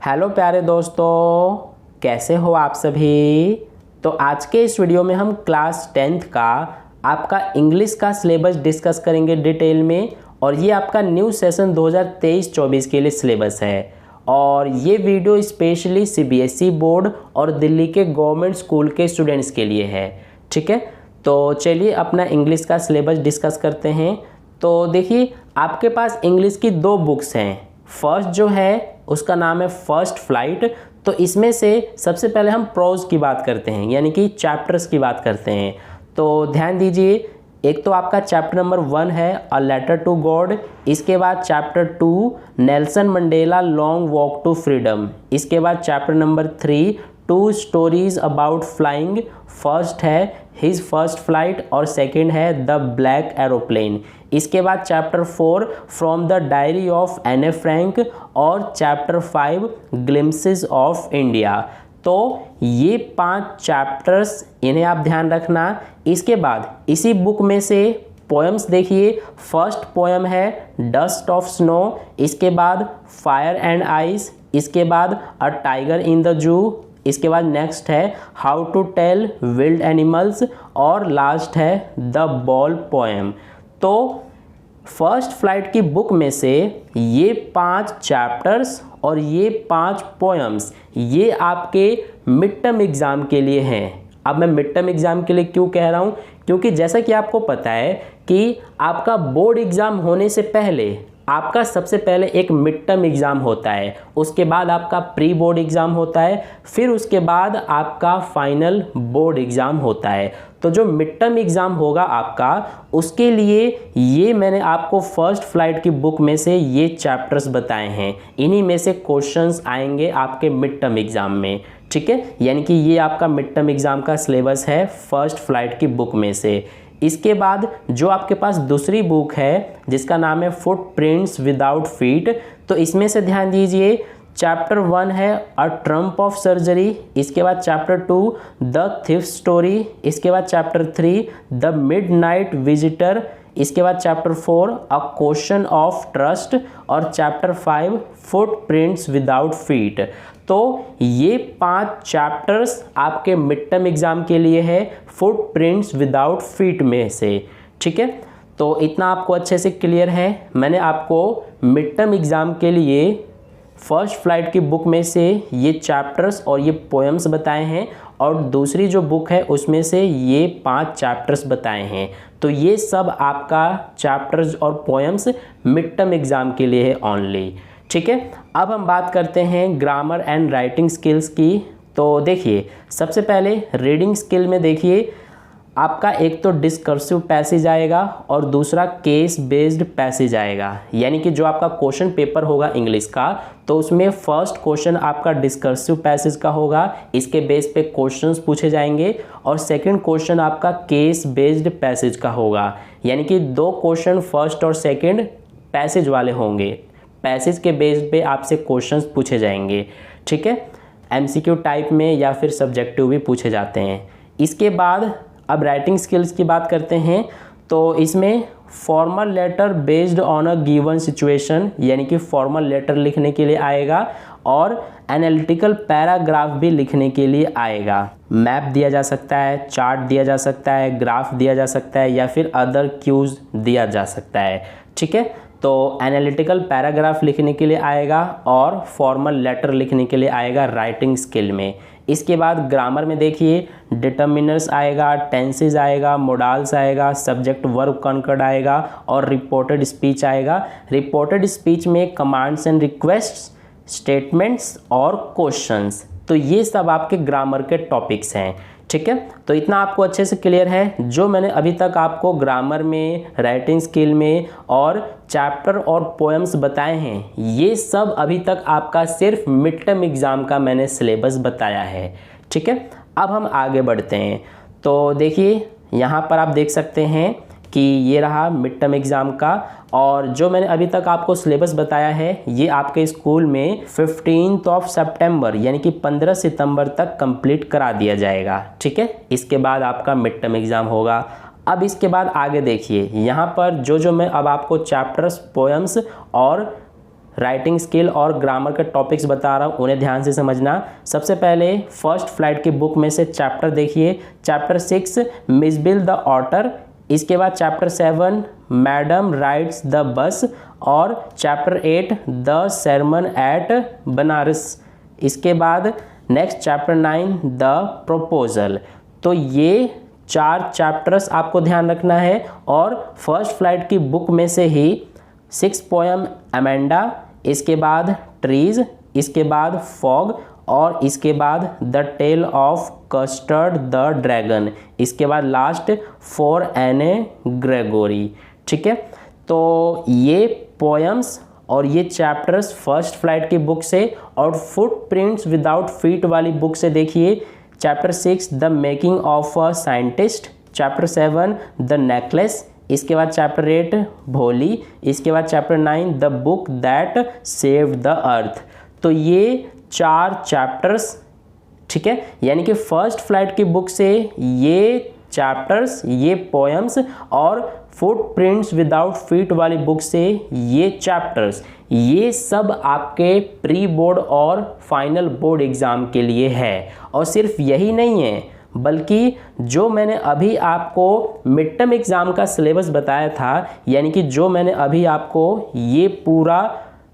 Hello प्यारे दोस्तों, कैसे हो आप सभी। तो आज के इस वीडियो में हम क्लास 10th का आपका इंग्लिश का सिलेबस डिस्कस करेंगे डिटेल में। और ये आपका न्यू सेशन 2023-24 के लिए सिलेबस है। और ये वीडियो स्पेशली सीबीएसई बोर्ड और दिल्ली के गवर्नमेंट स्कूल के स्टूडेंट्स के लिए है। ठीक है, तो चलिए अपना इंग्लिश का सिलेबस डिस्कस करते हैं। तो देखिए, आपके पास इंग्लिश की दो बुक्स हैं। फर्स्ट जो है उसका नाम है फर्स्ट फ्लाइट। तो इसमें से सबसे पहले हम प्रोज की बात करते हैं, यानी कि चैप्टर्स की बात करते हैं। तो ध्यान दीजिए, एक तो आपका चैप्टर नंबर 1 है अ लेटर टू गॉड। इसके बाद chapter 2 Nelson Mandela long walk to freedom. इसके बाद chapter number 3 2 stories about flying. First है हिज फर्स्ट फ्लाइट और सेकंड है द ब्लैक एरोप्लेन। इसके बाद chapter 4 from the diary of Anne Frank और चैप्टर 5 ग्लिम्सेस ऑफ इंडिया। तो ये 5 चैप्टर्स, इन्हें आप ध्यान रखना। इसके बाद इसी बुक में से पोएम्स देखिए। फर्स्ट पोएम है डस्ट ऑफ स्नो। इसके बाद फायर एंड आइस। इसके बाद a tiger in the zoo. इसके बाद नेक्स्ट है how to tell wild animals और लास्ट है द बॉल पोएम। तो फर्स्ट फ्लाइट की बुक में से ये 5 चैप्टर्स और ये 5 पोएम्स ये आपके मिड टर्म एग्ज़ाम के लिए हैं। अब मैं मिड टर्म एग्ज़ाम के लिए क्यों कह रहा हूँ, क्योंकि जैसा कि आपको पता है कि आपका बोर्ड एग्ज़ाम होने से पहले आपका सबसे पहले एक मिड टर्म एग्ज़ाम होता है, उसके बाद आपका प्री बोर्ड एग्ज़ाम होता है, फिर उसके बाद आपका फाइनल बोर्ड एग्ज़ाम होता है। तो जो मिड टर्म एग्ज़ाम होगा आपका, उसके लिए ये मैंने आपको फर्स्ट फ्लाइट की बुक में से ये चैप्टर्स बताए हैं। इन्हीं में से क्वेश्चंस आएंगे आपके मिड टर्म एग्ज़ाम में। ठीक है, यानी कि ये आपका मिड टर्म एग्ज़ाम का सिलेबस है फर्स्ट फ्लाइट की बुक में से। इसके बाद जो आपके पास दूसरी बुक है जिसका नाम है फुटप्रिंट्स विदाउट फीट। तो इसमें से ध्यान दीजिए, चैप्टर 1 है अ ट्रम्प ऑफ सर्जरी। इसके बाद चैप्टर 2 द थिफ स्टोरी। इसके बाद चैप्टर 3 द मिडनाइट विजिटर। इसके बाद chapter 4 a question of trust और चैप्टर 5 फुटप्रिंट्स विदाउट फीट। तो ये 5 चैप्टर्स आपके मिड टर्म एग्ज़ाम के लिए है फुटप्रिंट्स विदाउट फीट में से। ठीक है, तो इतना आपको अच्छे से क्लियर है। मैंने आपको मिड टर्म एग्ज़ाम के लिए फर्स्ट फ्लाइट की बुक में से ये चैप्टर्स और ये पोएम्स बताए हैं, और दूसरी जो बुक है उसमें से ये 5 चैप्टर्स बताए हैं। तो ये सब आपका चैप्टर्स और पोएम्स मिड टर्म एग्ज़ाम के लिए है ओनली। ठीक है, अब हम बात करते हैं ग्रामर एंड राइटिंग स्किल्स की। तो देखिए, सबसे पहले रीडिंग स्किल में देखिए, आपका एक तो डिस्कर्सिव पैसेज आएगा और दूसरा केस बेस्ड पैसेज आएगा। यानी कि जो आपका क्वेश्चन पेपर होगा इंग्लिश का, तो उसमें फर्स्ट क्वेश्चन आपका डिस्कर्सिव पैसेज का होगा, इसके बेस पे क्वेश्चंस पूछे जाएंगे। और सेकंड क्वेश्चन आपका केस बेस्ड पैसेज का होगा, यानी कि 2 क्वेश्चन फर्स्ट और सेकंड पैसेज वाले होंगे। पैसेज के बेस पे आपसे क्वेश्चंस पूछे जाएंगे। ठीक है, एमसीक्यू टाइप में या फिर सब्जेक्टिव भी पूछे जाते हैं। इसके बाद अब राइटिंग स्किल्स की बात करते हैं। तो इसमें formal letter based on a given situation, यानी कि फॉर्मल लेटर लिखने के लिए आएगा, और एनालिटिकल पैराग्राफ भी लिखने के लिए आएगा। मैप दिया जा सकता है, चार्ट दिया जा सकता है, ग्राफ दिया जा सकता है, या फिर अदर क्यूज दिया जा सकता है। ठीक है, तो एनालिटिकल पैराग्राफ लिखने के लिए आएगा और फॉर्मल लेटर लिखने के लिए आएगा राइटिंग स्किल में। इसके बाद ग्रामर में देखिए, डिटर्मिनर्स आएगा, टेंसेस आएगा, मोडाल्स आएगा, सब्जेक्ट वर्ब कॉन्कर्ड आएगा और रिपोर्टेड स्पीच आएगा। रिपोर्टेड स्पीच में कमांड्स एंड रिक्वेस्ट्स, स्टेटमेंट्स और क्वेश्चंस। तो ये सब आपके ग्रामर के टॉपिक्स हैं। ठीक है, तो इतना आपको अच्छे से क्लियर है। जो मैंने अभी तक आपको ग्रामर में, राइटिंग स्किल में और चैप्टर और पोएम्स बताए हैं, ये सब अभी तक आपका सिर्फ मिड टर्म एग्ज़ाम का मैंने सिलेबस बताया है। ठीक है, अब हम आगे बढ़ते हैं। तो देखिए, यहाँ पर आप देख सकते हैं कि ये रहा मिड टर्म एग्ज़ाम का, और जो मैंने अभी तक आपको सिलेबस बताया है ये आपके स्कूल में 15 सितंबर यानी कि 15 सितंबर तक कंप्लीट करा दिया जाएगा। ठीक है, इसके बाद आपका मिड टर्म एग्ज़ाम होगा। अब इसके बाद आगे देखिए, यहाँ पर जो मैं अब आपको चैप्टर्स, पोएम्स और राइटिंग स्किल और ग्रामर के टॉपिक्स बता रहा हूँ, उन्हें ध्यान से समझना। सबसे पहले फर्स्ट फ्लाइट की बुक में से चैप्टर देखिए, चैप्टर 6 मिसबिल द ऑटर, इसके बाद chapter 7 madam rides the bus, और chapter 8 the sermon at Banaras, इसके बाद नेक्स्ट चैप्टर 9 द प्रपोजल। तो ये 4 चैप्टर्स आपको ध्यान रखना है। और फर्स्ट फ्लाइट की बुक में से ही 6 पोएम अमेंडा, इसके बाद ट्रीज, इसके बाद फॉग, और इसके बाद the tale of custard the dragon, इसके बाद लास्ट फॉर एने ग्रेगोरी। ठीक है, तो ये पोएम्स और ये चैप्टर्स फर्स्ट फ्लाइट की बुक से, और फुटप्रिंट्स विदाउट फीट वाली बुक से देखिए chapter 6 the making of a scientist, chapter 7 the necklace, इसके बाद चैप्टर 8 भोली, इसके बाद chapter 9 the book that saved the earth. तो ये 4 चैप्टर्स, ठीक है, यानी कि फर्स्ट फ्लाइट की बुक से ये चैप्टर्स, ये पोएम्स, और फुटप्रिंट्स विदाउट फीट वाली बुक से ये चैप्टर्स, ये सब आपके प्री बोर्ड और फाइनल बोर्ड एग्ज़ाम के लिए है। और सिर्फ यही नहीं है, बल्कि जो मैंने अभी आपको मिड टर्म एग्ज़ाम का सिलेबस बताया था, यानी कि जो मैंने अभी आपको ये पूरा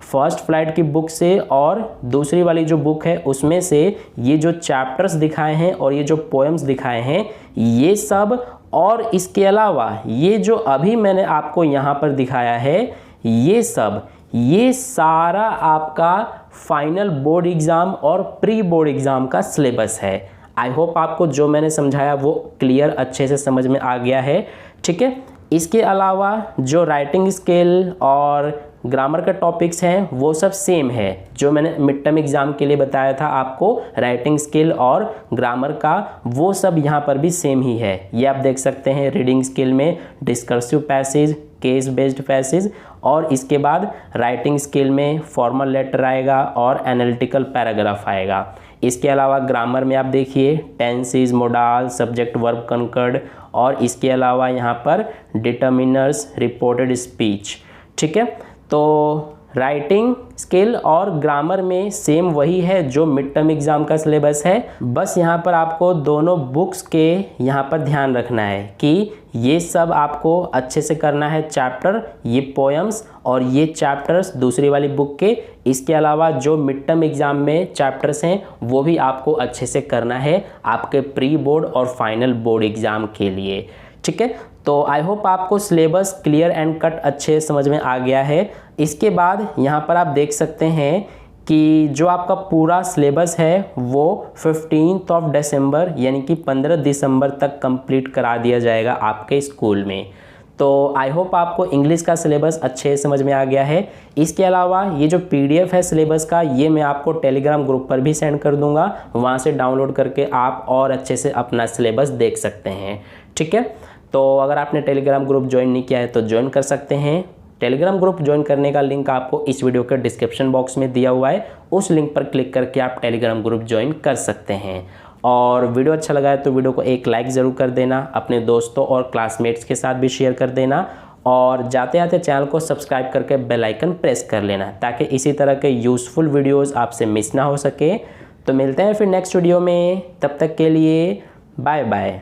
फर्स्ट फ्लाइट की बुक से और दूसरी वाली जो बुक है उसमें से ये जो चैप्टर्स दिखाए हैं और ये जो पोएम्स दिखाए हैं, ये सब, और इसके अलावा ये जो अभी मैंने आपको यहाँ पर दिखाया है, ये सब, ये सारा आपका फाइनल बोर्ड एग्ज़ाम और प्री बोर्ड एग्ज़ाम का सिलेबस है। आई होप आपको जो मैंने समझाया वो क्लियर अच्छे से समझ में आ गया है। ठीक है, इसके अलावा जो राइटिंग स्किल और ग्रामर का टॉपिक्स हैं वो सब सेम है, जो मैंने मिड टर्म एग्ज़ाम के लिए बताया था आपको राइटिंग स्किल और ग्रामर का, वो सब यहाँ पर भी सेम ही है। ये आप देख सकते हैं रीडिंग स्किल में discursive passage, case based passage, और इसके बाद राइटिंग स्किल में फॉर्मल लेटर आएगा और एनालिटिकल पैराग्राफ आएगा। इसके अलावा ग्रामर में आप देखिए tenses, modal, subject verb conquered, और इसके अलावा यहाँ पर डिटर्मिनर्स, रिपोर्टेड स्पीच। ठीक है, तो राइटिंग स्किल और ग्रामर में सेम वही है जो मिड टर्म एग्ज़ाम का सिलेबस है। बस यहाँ पर आपको दोनों बुक्स के यहाँ पर ध्यान रखना है कि ये सब आपको अच्छे से करना है चैप्टर, ये पोएम्स और ये चैप्टर्स दूसरी वाली बुक के। इसके अलावा जो मिड टर्म एग्ज़ाम में चैप्टर्स हैं वो भी आपको अच्छे से करना है आपके प्री बोर्ड और फाइनल बोर्ड एग्ज़ाम के लिए। ठीक है, तो आई होप आपको सिलेबस क्लियर एंड कट अच्छे समझ में आ गया है। इसके बाद यहाँ पर आप देख सकते हैं कि जो आपका पूरा सिलेबस है वो 15 दिसंबर यानी कि 15 दिसंबर तक कंप्लीट करा दिया जाएगा आपके स्कूल में। तो आई होप आपको इंग्लिश का सिलेबस अच्छे समझ में आ गया है। इसके अलावा ये जो PDF है सिलेबस का, ये मैं आपको टेलीग्राम ग्रुप पर भी सेंड कर दूंगा, वहाँ से डाउनलोड करके आप और अच्छे से अपना सिलेबस देख सकते हैं। ठीक है, तो अगर आपने टेलीग्राम ग्रुप ज्वाइन नहीं किया है तो ज्वाइन कर सकते हैं। टेलीग्राम ग्रुप ज्वाइन करने का लिंक आपको इस वीडियो के डिस्क्रिप्शन बॉक्स में दिया हुआ है, उस लिंक पर क्लिक करके आप टेलीग्राम ग्रुप ज्वाइन कर सकते हैं। और वीडियो अच्छा लगा है तो वीडियो को एक लाइक ज़रूर कर देना, अपने दोस्तों और क्लासमेट्स के साथ भी शेयर कर देना, और जाते जाते चैनल को सब्सक्राइब करके बेल आइकन प्रेस कर लेना ताकि इसी तरह के यूज़फुल वीडियोज़ आपसे मिस ना हो सके। तो मिलते हैं फिर नेक्स्ट वीडियो में, तब तक के लिए बाय बाय।